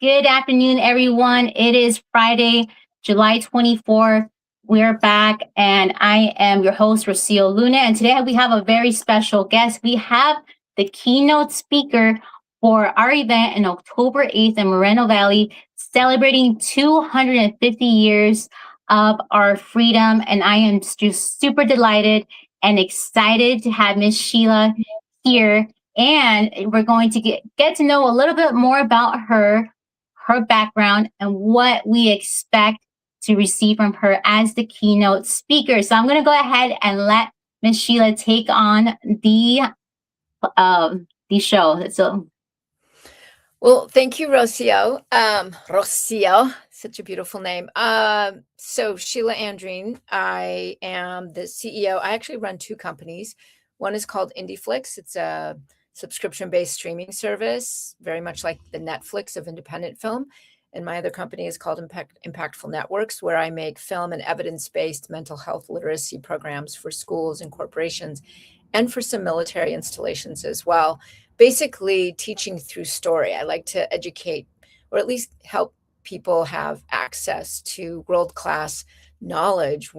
Good afternoon, everyone. It is Friday, July 24th. We're back, and I am your host, Rocio Luna. And today we have a very special guest. We have the keynote speaker for our event in October 8th in Moreno Valley, celebrating 250 years of our freedom. And I am just super delighted and excited to have Miss Scilla here. And we're going to get to know a little bit more about her background, and what we expect to receive from her as the keynote speaker. So I'm going to go ahead and let Ms. Scilla take on the show. So, well, thank you, Rocio. Rocio, such a beautiful name. So Scilla Andreen, I am the CEO. I actually run two companies. One is called IndieFlix. It's a subscription-based streaming service, very much like the Netflix of independent film. And my other company is called Impactful Networks, where I make film and evidence-based mental health literacy programs for schools and corporations, and for some military installations as well. Basically, teaching through story. I like to educate, or at least help people have access to world-class knowledge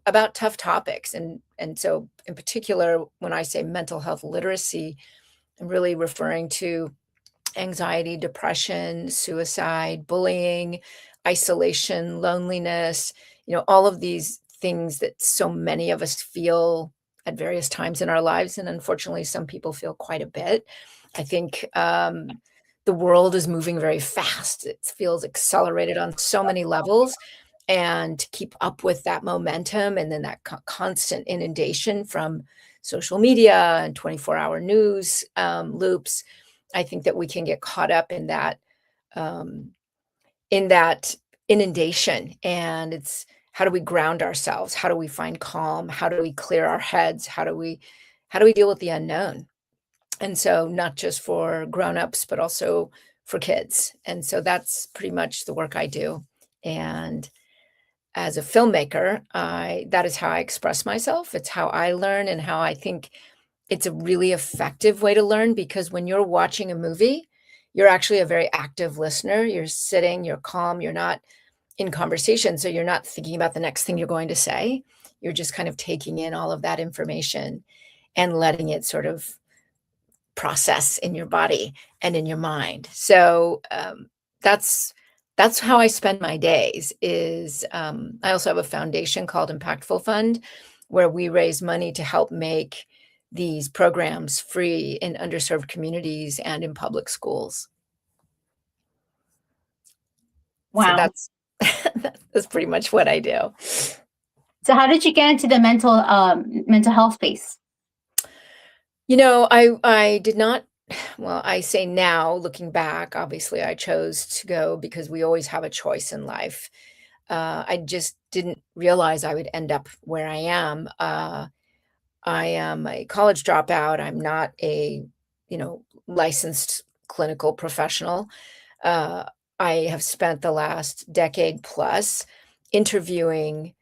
about tough topics. And so in particular, when I say mental health literacy, I'm really referring to anxiety, depression, suicide, bullying, isolation, loneliness, all of these things that so many of us feel at various times in our lives. And unfortunately, some people feel quite a bit. I think the world is moving very fast. It feels accelerated on so many levels. And to keep up with that momentum, and then that constant inundation from social media and 24-hour news loops, I think that we can get caught up in that inundation. And it's, how do we ground ourselves? How do we find calm? How do we clear our heads? How do we deal with the unknown? And so not just for grown-ups, but also for kids. And so that's pretty much the work I do. And as a filmmaker, that is how I express myself. It's how I learn, and how I think it's a really effective way to learn, because when you're watching a movie, you're actually a very active listener. You're sitting, you're calm, you're not in conversation. So you're not thinking about the next thing you're going to say. You're just kind of taking in all of that information and letting it sort of process in your body and in your mind. So that's how I spend my days. I also have a foundation called Impactful Fund, where we raise money to help make these programs free in underserved communities and in public schools. wow. So that's pretty much what I do. So how did you get into the mental health space? I did not. Well, I say now, looking back, obviously I chose to go because we always have a choice in life. I just didn't realize I would end up where I am. I am a college dropout. I'm not a, licensed clinical professional. I have spent the last decade plus interviewing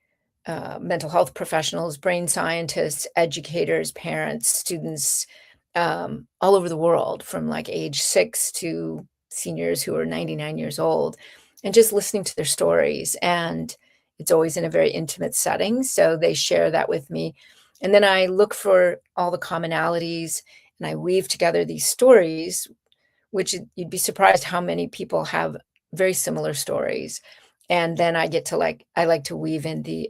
mental health professionals, brain scientists, educators, parents, students, all over the world, from like age 6 to seniors who are 99 years old, and just listening to their stories. And it's always in a very intimate setting. So they share that with me. And then I look for all the commonalities, and I weave together these stories, which you'd be surprised how many people have very similar stories. And then I like to weave in the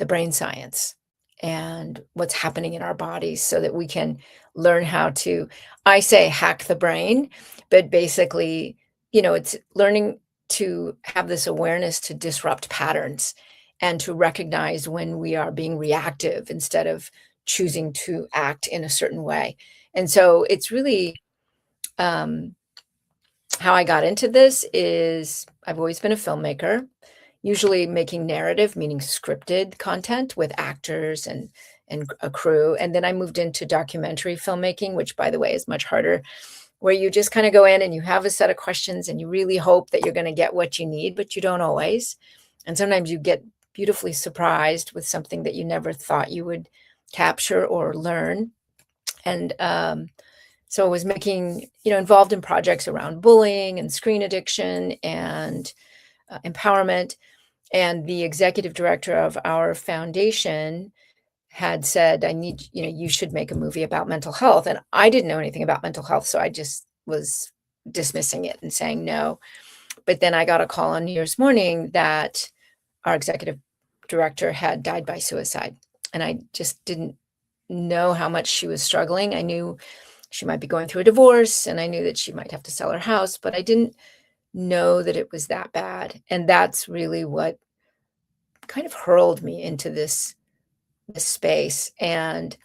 brain science and what's happening in our bodies, so that we can learn how to, I say, hack the brain, but basically, it's learning to have this awareness to disrupt patterns, and to recognize when we are being reactive instead of choosing to act in a certain way. And so it's really, how I got into this is, I've always been a filmmaker, usually making narrative, meaning scripted content with actors and a crew. And then I moved into documentary filmmaking, which, by the way, is much harder, where you just kind of go in and you have a set of questions and you really hope that you're going to get what you need, but you don't always. And sometimes you get beautifully surprised with something that you never thought you would capture or learn. And So I was making, involved in projects around bullying and screen addiction and empowerment. And the executive director of our foundation had said, you should make a movie about mental health. And I didn't know anything about mental health. So I just was dismissing it and saying no. But then I got a call on New Year's morning that our executive director had died by suicide. And I just didn't know how much she was struggling. I knew she might be going through a divorce and I knew that she might have to sell her house, but I didn't know that it was that bad. And that's really what kind of hurled me into this space. And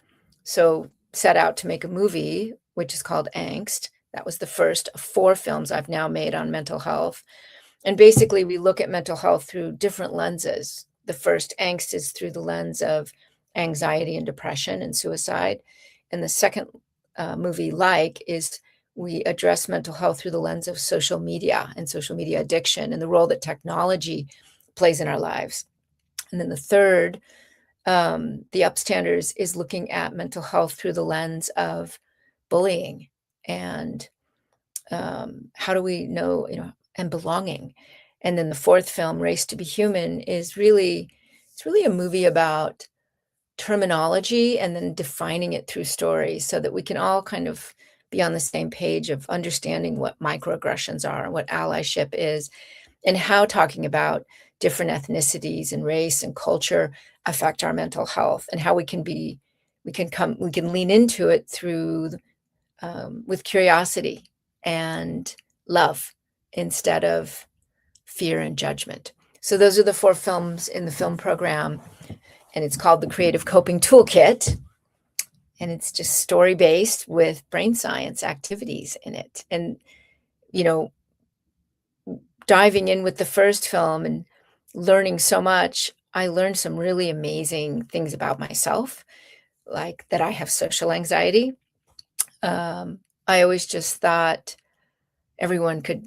so set out to make a movie, which is called Angst. That was the first of 4 films I've now made on mental health. And basically, we look at mental health through different lenses. The first, Angst, is through the lens of anxiety and depression and suicide. And the second movie, Like, is we address mental health through the lens of social media and social media addiction and the role that technology plays in our lives. And then the third, The Upstanders, is looking at mental health through the lens of bullying and how do we know, and belonging. And then the fourth film, Race to Be Human, it's really a movie about terminology and then defining it through stories so that we can all kind of be on the same page of understanding what microaggressions are, what allyship is, and how talking about different ethnicities and race and culture affect our mental health, and how we can lean into it through with curiosity and love instead of fear and judgment. So those are the 4 films in the film program, and it's called the Creative Coping Toolkit. And it's just story-based with brain science activities in it. And, diving in with the first film and learning so much, I learned some really amazing things about myself, like that I have social anxiety. I always just thought everyone could,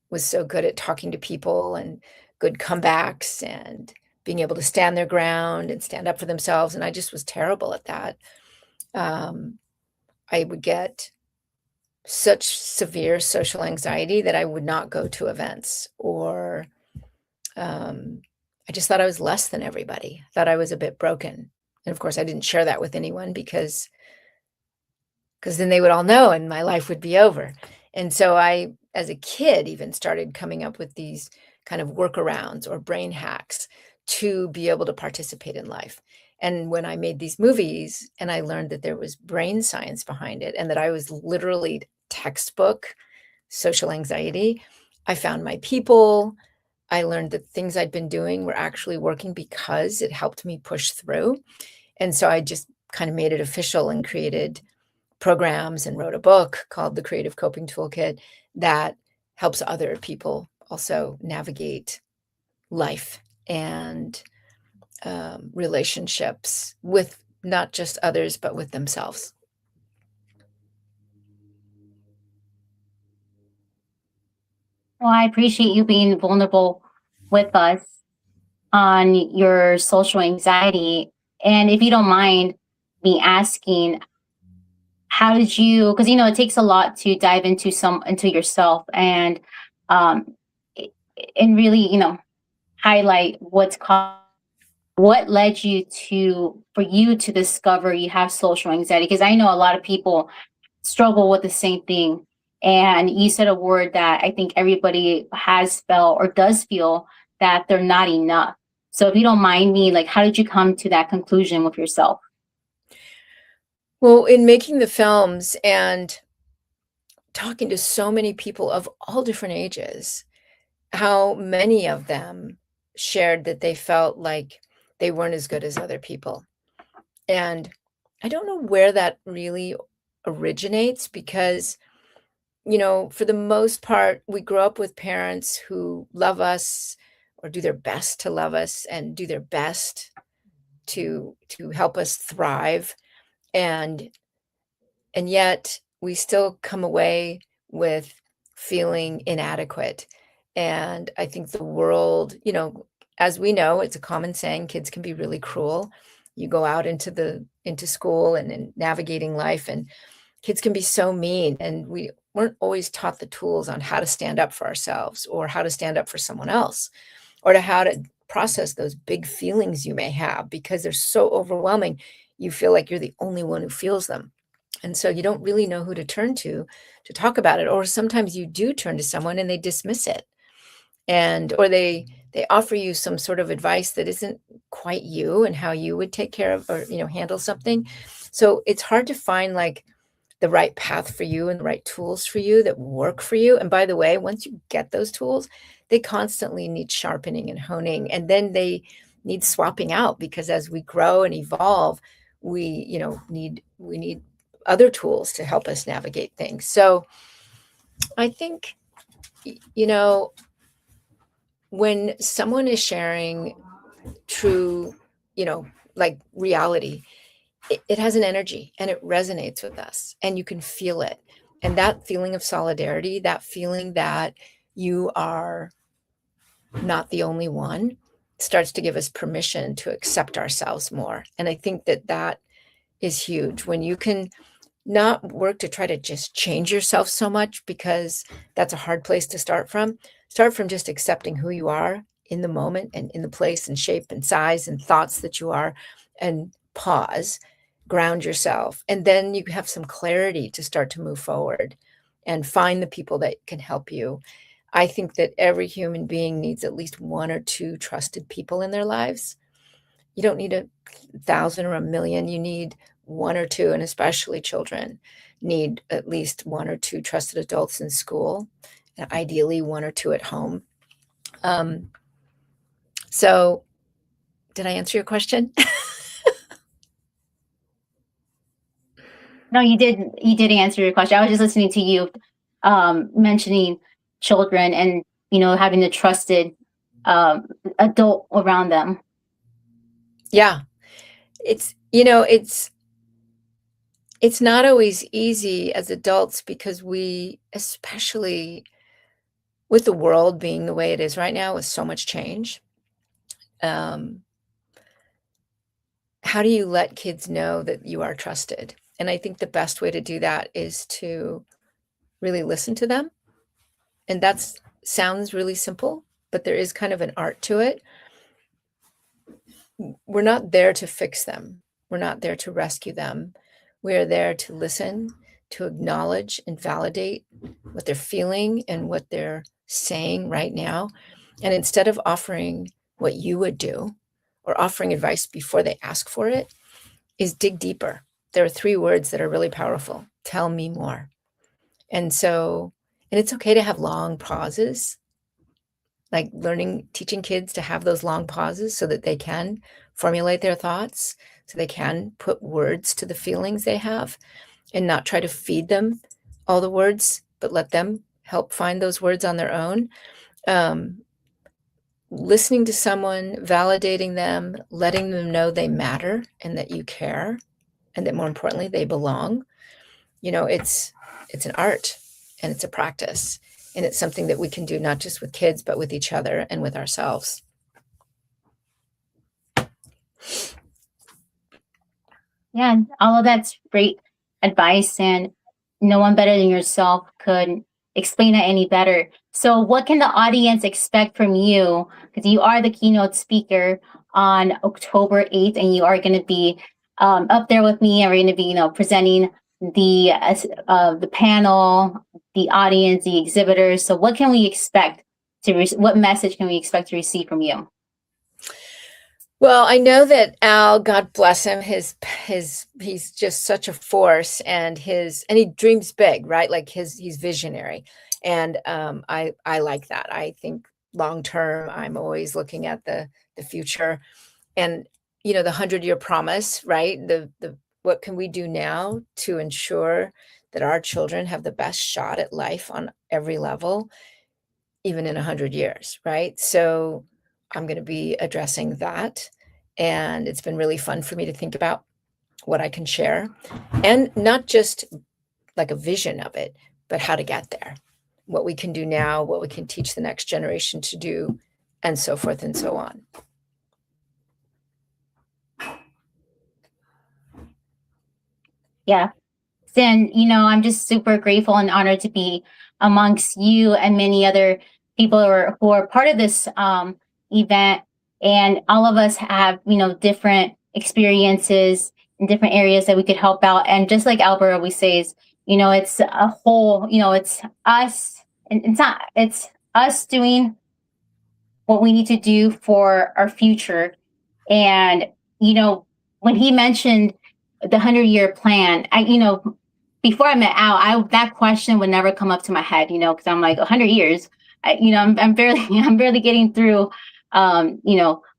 was so good at talking to people and good comebacks and being able to stand their ground and stand up for themselves. And I just was terrible at that. I would get such severe social anxiety that I would not go to events, or I just thought I was less than everybody, thought I was a bit broken. And of course, I didn't share that with anyone because then they would all know and my life would be over. And so I, as a kid, even started coming up with these kind of workarounds or brain hacks to be able to participate in life. And when I made these movies and I learned that there was brain science behind it and that I was literally textbook social anxiety, I found my people. I learned that things I'd been doing were actually working because it helped me push through. And so I just kind of made it official and created programs and wrote a book called The Creative Coping Toolkit that helps other people also navigate life and relationships with not just others, but with themselves. Well, I appreciate you being vulnerable with us on your social anxiety. And if you don't mind me asking, how did you, because it takes a lot to dive into yourself and um i- and really, highlight what led you for you to discover you have social anxiety, because I know a lot of people struggle with the same thing. And you said a word that I think everybody has felt or does feel, that they're not enough. So if you don't mind me, like, how did you come to that conclusion with yourself? Well, in making the films and talking to so many people of all different ages, how many of them shared that they felt like they weren't as good as other people. And I don't know where that really originates because, for the most part, we grow up with parents who love us or do their best to love us and do their best to help us thrive. And yet we still come away with feeling inadequate. And I think the world, as we know, it's a common saying, kids can be really cruel. You go out into school and in navigating life, and kids can be so mean, and we weren't always taught the tools on how to stand up for ourselves or how to stand up for someone else or to how to process those big feelings you may have because they're so overwhelming. You feel like you're the only one who feels them. And so you don't really know who to turn to talk about it. Or sometimes you do turn to someone and they dismiss it. And or they offer you some sort of advice that isn't quite you and how you would take care of or handle something. So it's hard to find like the right path for you and the right tools for you that work for you. And by the way, once you get those tools, they constantly need sharpening and honing, and then they need swapping out because as we grow and evolve, we need other tools to help us navigate things. So I think when someone is sharing true, like reality, it has an energy and it resonates with us and you can feel it. And that feeling of solidarity, that feeling that you are not the only one, starts to give us permission to accept ourselves more. And I think that is huge when you can not work to try to just change yourself so much, because that's a hard place to start from. Start from just accepting who you are in the moment and in the place and shape and size and thoughts that you are, and pause, ground yourself. And then you have some clarity to start to move forward and find the people that can help you. I think that every human being needs at least one or two trusted people in their lives. You don't need 1,000 or 1,000,000. You need one or two, and especially children need at least one or two trusted adults in school, and ideally one or two at home. So did I answer your question? No, you did. You did answer your question. I was just listening to you mentioning children and having the trusted adult around them. Yeah. It's not always easy as adults because we, especially with the world being the way it is right now with so much change, how do you let kids know that you are trusted? And I think the best way to do that is to really listen to them. And that sounds really simple, but there is kind of an art to it. We're not there to fix them. We're not there to rescue them. We're there to listen, to acknowledge and validate what they're feeling and what they're saying right now. And instead of offering what you would do or offering advice before they ask for it, is dig deeper. There are 3 words that are really powerful. Tell me more. And it's okay to have long pauses, like teaching kids to have those long pauses so that they can formulate their thoughts, so they can put words to the feelings they have and not try to feed them all the words, but let them help find those words on their own. Listening to someone, validating them, letting them know they matter and that you care, and that more importantly, they belong. It's an art and it's a practice, and it's something that we can do not just with kids, but with each other and with ourselves. Yeah, all of that's great advice, and no one better than yourself could explain it any better. So, what can the audience expect from you? Because you are the keynote speaker on October 8th, and you are going to be up there with me, and we're going to be, presenting the panel, the audience, the exhibitors. So, what can we expect what message can we expect to receive from you? Well, I know that Al, God bless him, he's just such a force, and he dreams big, right? Like he's visionary. And I like that. I think long term, I'm always looking at the future, and the 100-year promise, right? The what can we do now to ensure that our children have the best shot at life on every level, even in 100 years, right? So I'm going to be addressing that. And it's been really fun for me to think about what I can share, and not just like a vision of it, but how to get there, what we can do now, what we can teach the next generation to do, and so forth and so on. Yeah. And, I'm just super grateful and honored to be amongst you and many other people who are part of this event. And all of us have, different experiences in different areas that we could help out. And just like Albert always says, it's a whole, it's us, and it's us doing what we need to do for our future. And, when he mentioned the 100-year plan, before I met Al, that question would never come up to my head, because I'm like 100 years. I'm barely I'm barely getting through,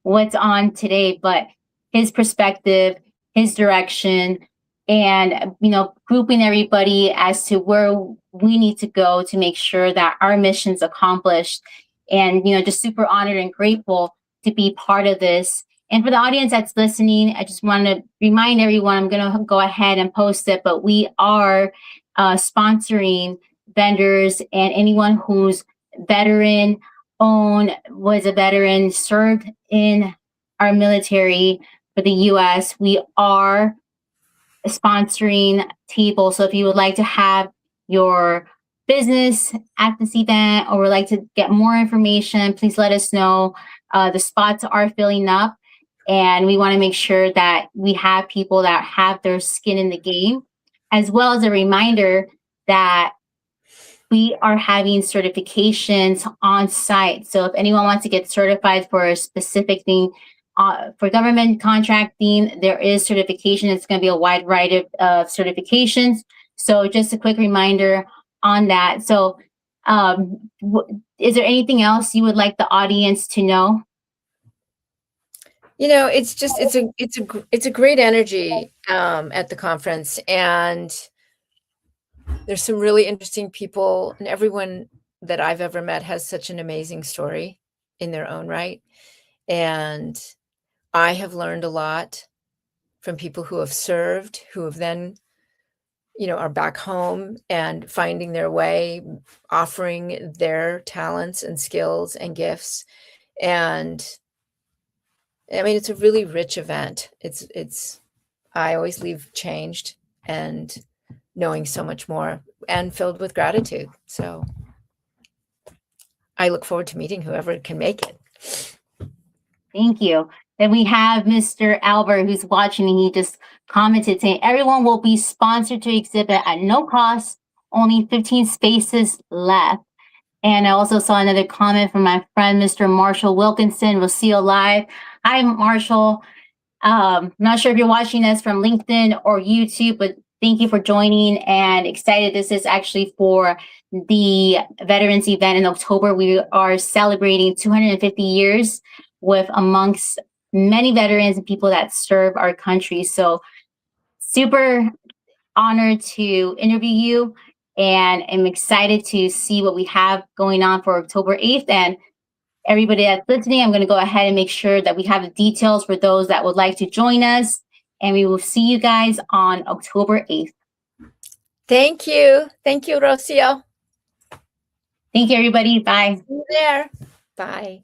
what's on today. But his perspective, his direction, and grouping everybody as to where we need to go to make sure that our mission's accomplished. And just super honored and grateful to be part of this. And for the audience that's listening, I just want to remind everyone, I'm going to go ahead and post it, but we are sponsoring vendors and anyone who's veteran owned, was a veteran, served in our military for the US. We are sponsoring tables. So if you would like to have your business at this event or would like to get more information, please let us know. The spots are filling up, and we want to make sure that we have people that have their skin in the game, as well as a reminder that we are having certifications on site. So if anyone wants to get certified for a specific thing, for government contracting, there is certification. It's going to be a wide variety of certifications. So just a quick reminder on that. So is there anything else you would like the audience to know? It's a great energy at the conference, and there's some really interesting people, and everyone that I've ever met has such an amazing story in their own right. And I have learned a lot from people who have served, who have then, are back home and finding their way, offering their talents and skills and gifts. And I mean, it's a really rich event. I always leave changed and knowing so much more and filled with gratitude. So I look forward to meeting whoever can make it. Thank you. Then we have Mr. Albert, who's watching, and he just commented saying, everyone will be sponsored to exhibit at no cost, only 15 spaces left. And I also saw another comment from my friend, Mr. Marshall Wilkinson. We'll see you live. Hi, Marshall. Not sure if you're watching us from LinkedIn or YouTube, but thank you for joining, and excited. This is actually for the Veterans event in October. We are celebrating 250 years with amongst many veterans and people that serve our country. So super honored to interview you, and I'm excited to see what we have going on for October 8th. And everybody that's listening, I'm going to go ahead and make sure that we have the details for those that would like to join us. And we will see you guys on October 8th. Thank you. Thank you, Rocio. Thank you, everybody. Bye. See you there. Bye.